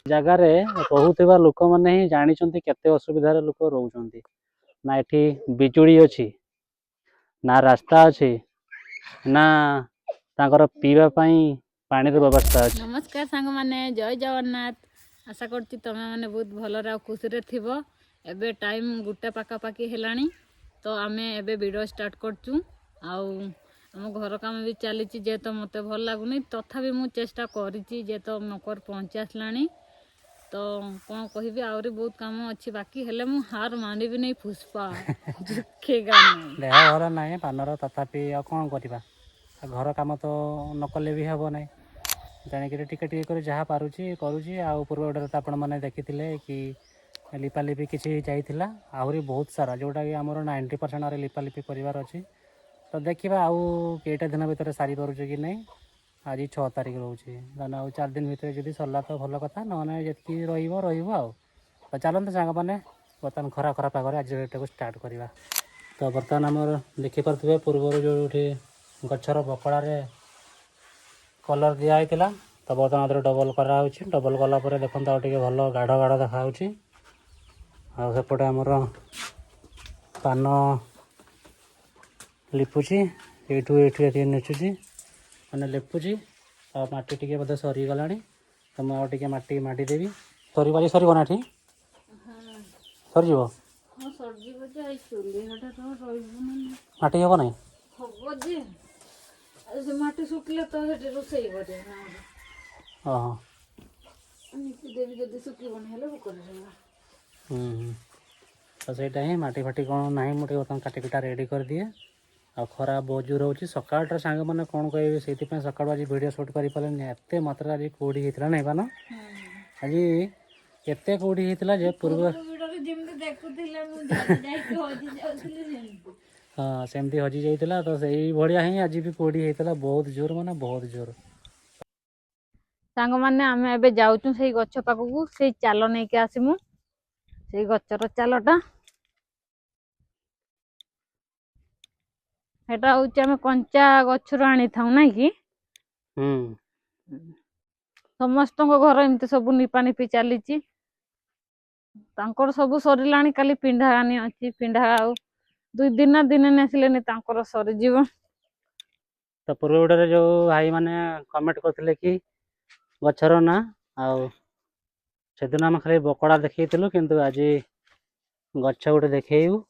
जगार रोहुवा लोक मैंने ही जानी केते असुविधार लोक रोच ना एठी बिजुड़ी अच्छी ना रास्ता अच्छी ना तांकर पीवा पानी व्यवस्था अच्छी। नमस्कार सांग माने जय जगन्नाथ। आशा करती तमें मैंने बहुत भलरे खुशी रे थिबो। एबे टाइम 1टा पाखापाखि हेलानी तो आमे एबे वीडियो स्टार्ट करचु। आम घर काम भी चली जे तो मत भल लगुनि तथापि मु चेष्टा करी जे तो मकर पहुँची आसलानी। तो कौन कहि आहरी बहुत काम अच्छी बाकी हेले मु हार मानिबी नहीं पुष्पा झुकेगा नहीं देह भल ना पानर तथापि कौन करवा घर काम तो नकले भी हम ना जाणिक टे जहाँ पारुची करुँची आ पूर्व तो आपण मैंने देखी कि लिपालिपि किसी जाइला आहरी बहुत सारा जोटा कि आमर 90% आरे लिपालिपि करार अच्छी। तो देखा आउ कईटा दिन भितर सारी पारुचे कि नहीं। आज 6 तारिख रोचे आ 4 दिन भितर जब सरला तो भल कथा ना जी रहा तो चलते सांग मैंने बर्तमान खरा खरा पागे आज को स्टार्ट करवा। तो बर्तमान आमर देखिपे पूर्वर जो गचर बकड़े कलर दिखाई तो बर्तमान डबल कराऊँ डबल कलापर देखते आगे भल गाढ़ गाढ़ देखा आसेपटे आमर पान लिपुची ये नुचुची मैंने लिपुची मटी टे बोधे सरीगला तो मुझे मटी माटिदेवी सर आज सरना ठीक सरज माटी हम ना माटी सुखिले तो रोषे हाँ देवी जदि सुखबन तो सहीटा ही मटी फाटी कौन ना मुझे बर्तमान काटिकुटा रेडी कर दिए आ खरा बहुत जोर हो सकाल सांग मैंने कौन कहे से सकाल आज वीडियो शूट कर पारे एत मात्रा आज कौड़ी होता नहीं पान आज एत कौड़ी होता जे पूर्व हाँ सेमती हजि जाइए तो सही भाया ही आज भी कौड़ी होता बहुत जोर माने बहुत जोर। सांग माने आमे एबे जाउचु सेई गछ पाखकू सेई चाल नहीं के आसीमु सेई गछर चालटा एटा होचे आमे कंचा गछरु आनी थाउ ना कि समस्त घर एमती सब निपा निपी चली सब सरिलाणी काली पिंडा आनी अच्छी पिंडा आउ 2 दिन दिन नेसिले तांकर सरीजीव। तो पूर्व जो भाई माने कमेंट करते कि गचर ना से दिन आम खाली बकड़ा देखलु किंतु आज गछ गोटे देखू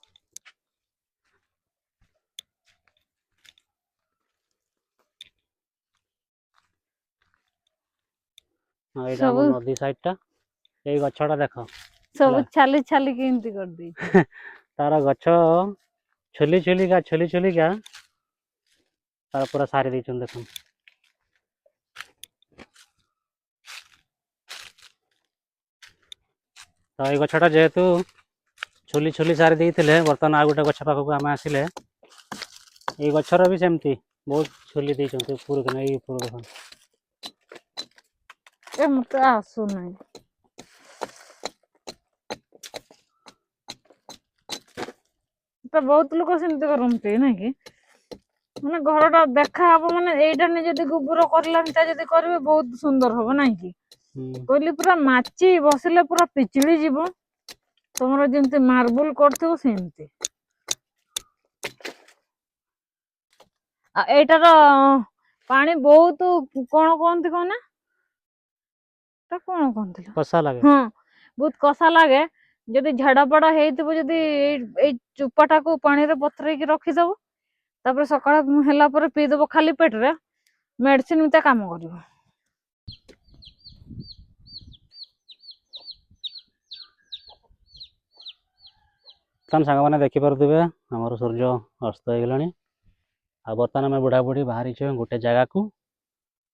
सब नदी साइडटा ये गछटा देख सब छाली छाली केमती कर दी तार गछ छुली छुलिका तार पूरा सारी देख तो ये गछटा जेहेतु छुली छुली सारी देते बर्तमान आ गोटे गछ पाखक आम आसिले ये गछर भी सेमती बहुत छुली देते ऊपर मत आसु नहीं तो बहुत लोग सेमती करते ना कि माने घरटा देखा हम माने एटा ने जदी गोबर करलानी ता जदी करबे बहुत सुंदर हो ना कि कहली पूरा माची बसिले पूरा पिचिड़ी जीव तुमर जेमती मार्बल करथो सेमती आ एटार पानी बहुत कौन कहते कहना कौन कहते कषा लगे हाँ बहुत कषा लगे जदि झाड़ा पड़ा हेइथिबो जदि ए चुपाटा को पानी रे पथरे की रखिदबो तापर सकाळ हेला पर पीदबो खाली पेट रे मेडिसिन मिता काम करिवो। सांग मैंने देखिपे आमर सूर्य अस्त हो गला आ बर्तमान आम बुढ़ा बुढ़ी बाहरी गोटे जगह को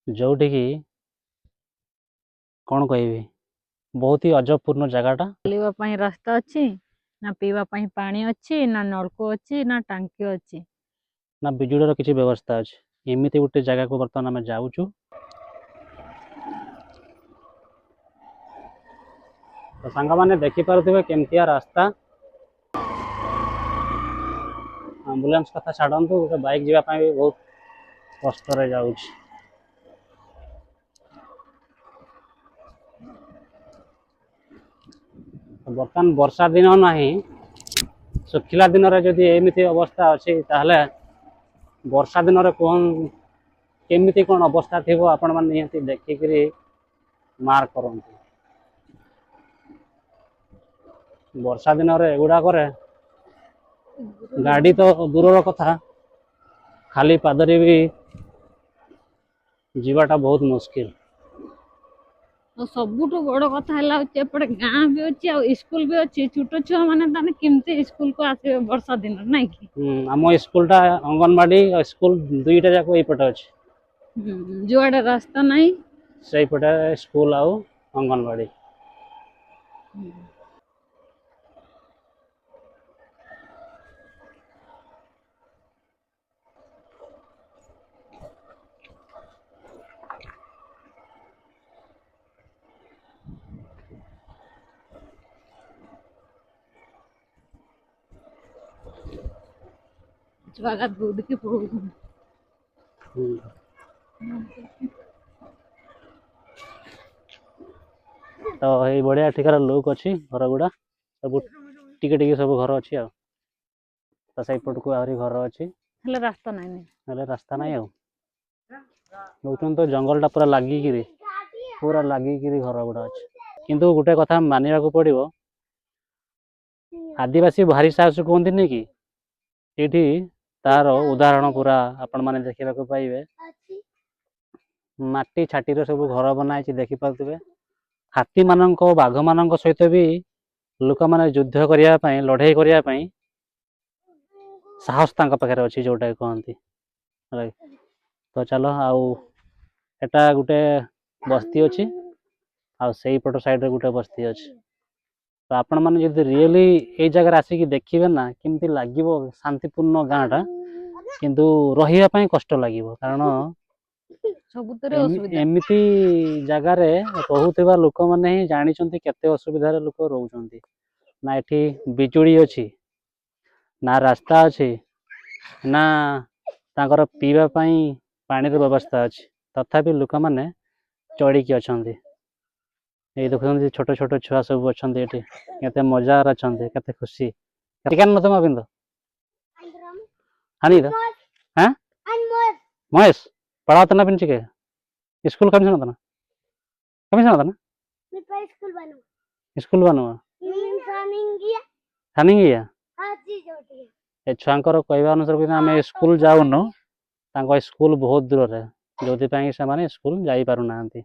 जोटि की कौन कह बहुत ही अजबपूर्ण जगहटा चलवाई रास्ता अच्छी ना पीवाई पानी अच्छी ना नलकू अच्छी ना टांकी अच्छी ना बिजुड़ किसी व्यवस्था अच्छी एमती गोटे जगह को बर्तमान आम जाऊँ तो सांग मैंने देखिपे केमतिया रास्ता एम्बुलेंस कथा छाड़ू गोटे बाइक जावाई भी बहुत कष्ट जाऊँ। ବର୍ତ୍ତମାନ ବର୍ଷା ଦିନ ନାହିଁ, ଶୁଖିଲା ଦିନରେ ଯଦି ଏମିତି ଅବସ୍ଥା ଅଛି ତାହେଲେ ବର୍ଷା ଦିନରେ କେମିତି କ'ଣ ଅବସ୍ଥା ଥିବ ଆପଣମାନେ ନିହାତି ଦେଖିକିରି ମାର୍କ କରନ୍ତୁ। ବର୍ଷା ଦିନରେ ଏଗୁଡ଼ାକରେ ଗାଡ଼ି ତ ଦୂରର କଥା, ଖାଲି ପାଦରେ ବି ଯିବାଟା ବହୁତ ମୁସ୍କିଲ। ଆଉ ସବୁଠୁ ବଡ଼ କଥା ହେଲା ହଉଛି ଏପଟେ ଗାଁ ବି ଅଛି ଆଉ ସ୍କୁଲ ବି ଅଛି। ଛୋଟ ଛୁଆ ମାନେ ତାହେଲେ କେମିତି ସ୍କୁଲକୁ ଆସିବେ ବର୍ଷା ଦିନରେ, ନାଇଁ କି? ଆମ ସ୍କୁଲଟା ଅଙ୍ଗନବାଡ଼ି ସ୍କୁଲ ଦୁଇଟା ଯାକ ଏଇପଟେ ଅଛି। ଯୁଆଡ଼େ ରାସ୍ତା ନାହିଁ ସେଇପଟେ ସ୍କୁଲ ଆଉ ଅଙ୍ଗନବାଡ଼ି। ଛୁଆ ଦୌଡ଼ିକି ପଳଉଛନ୍ତି। ତ ଏଇ ବଢ଼ିଆ ଏଠିକାର ଲୁକ୍ ଅଛି ଘର ଗୁଡ଼ା, ସବୁ ଟିକେ ଟିକେ ସବୁ ଘର ଅଛି ଆଉ। ତ ସେଇପଟକୁ ଆହୁରି ଘର ଅଛି, ହେଲେ ରାସ୍ତା ନାହିଁ। ହେଲେ ରାସ୍ତା ନାହିଁ ଆଉ। ଦେଖୁଛନ୍ତି ତ ଜଙ୍ଗଲଟା ପୁରା ଲାଗିକିରି ଘର ଗୁଡ଼ା ଅଛି। କିନ୍ତୁ ଗୋଟେ କଥା ମାନିବାକୁ ପଡ଼ିବ, ଆଦିବାସୀ ଭାରି ସାହସ କୁହନ୍ତିନି କି, ଏଇଠି ତାର ଉଦାହରଣ ପୁରା ଆପଣମାନେ ଦେଖିବାକୁ ପାଇବେ। ମାଟି ଛାଟିରେ ସବୁ ଘର ବନା ହେଇଛି, ଦେଖିପାରୁଥିବେ। ହାତୀମାନଙ୍କ ବାଘମାନଙ୍କ ସହିତ ବି ଲୋକମାନେ ଯୁଦ୍ଧ କରିବା ପାଇଁ, ଲଢ଼େଇ କରିବା ପାଇଁ ସାହସ ତାଙ୍କ ପାଖରେ ଅଛି, ଯେଉଁଟାକି କହନ୍ତି। ତ ଚାଲ, ଆଉ ଏଟା ଗୋଟେ ବସ୍ତି ଅଛି ଆଉ ସେଇପଟ ସାଇଡ଼ରେ ଗୋଟେ ବସ୍ତି ଅଛି। ତ ଆପଣମାନେ ଯଦି ରିଏଲି ଏଇ ଜାଗାରେ ଆସିକି ଦେଖିବେ ନା, କେମିତି ଲାଗିବ ଶାନ୍ତିପୂର୍ଣ୍ଣ ଗାଁଟା, କିନ୍ତୁ ରହିବା ପାଇଁ କଷ୍ଟ ଲାଗିବ। କାରଣ ଏମିତି ଜାଗାରେ ରହୁଥିବା ଲୋକମାନେ ହିଁ ଜାଣିଛନ୍ତି କେତେ ଅସୁବିଧାରେ ଲୋକ ରହୁଛନ୍ତି। ନା ଏଠି ବିଜୁଳି ଅଛି, ନା ରାସ୍ତା ଅଛି, ନା ତାଙ୍କର ପିଇବା ପାଇଁ ପାଣିର ବ୍ୟବସ୍ଥା ଅଛି, ତଥାପି ଲୋକମାନେ ଚଢ଼ିକି ଅଛନ୍ତି। ଏଇ ଦେଖୁଛନ୍ତି ଛୋଟ ଛୋଟ ଛୁଆ ସବୁ ଅଛନ୍ତି ଏଠି, କେତେ ମଜାରେ ଅଛନ୍ତି, କେତେ ଖୁସି। महेश पढ़ाता ना पिंची के स्कूल कम से ना स्कूल बनवा थानिंगिया ए छुआंकर कहवा अनुसार आम स्कूल जाऊनु, स्कूल बहुत दूर है, जो स्कूल जाई पारु नांती।